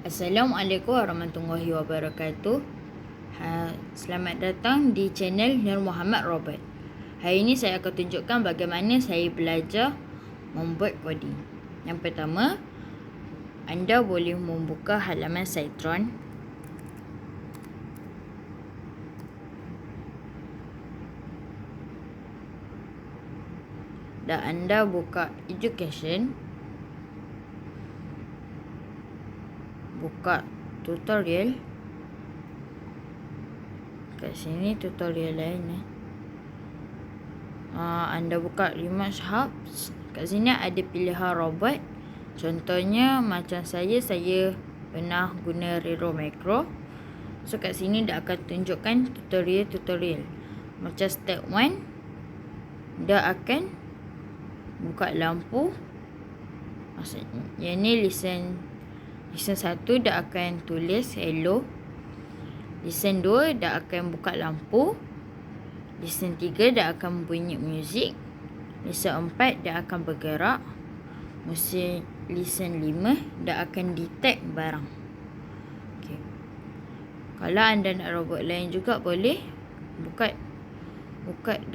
Assalamualaikum warahmatullahi wabarakatuh. Selamat datang di channel Nur Muhammad Robert. Hari ini saya akan tunjukkan bagaimana saya belajar membuat coding. Yang pertama, anda boleh membuka halaman Citron. Dan anda buka Education. Buka tutorial. Kat sini tutorial lain anda buka Remote Hub. Kat sini ada pilihan robot. Contohnya macam saya pernah guna Rero Macro. So kat sini dia akan tunjukkan tutorial. Macam step 1, dia akan buka lampu. Maksudnya yang ni listen 1 dia akan tulis hello. Listen 2 dia akan buka lampu. Listen 3 dia akan bunyi muzik. Listen 4 dia akan bergerak. Listen 5 dia akan detect barang. Okay. Kalau anda nak robot lain juga boleh buka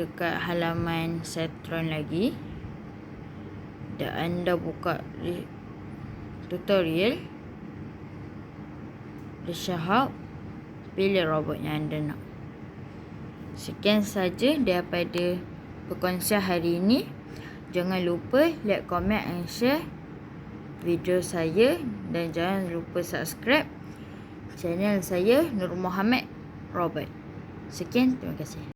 dekat halaman Citron lagi. Dan anda buka tutorial. Hub, pilih robot yang anda nak. Sekian saja daripada perkongsian hari ini. Jangan lupa like, comment and share video saya. Dan jangan lupa subscribe channel saya Nur Muhammad Robert. Sekian, terima kasih.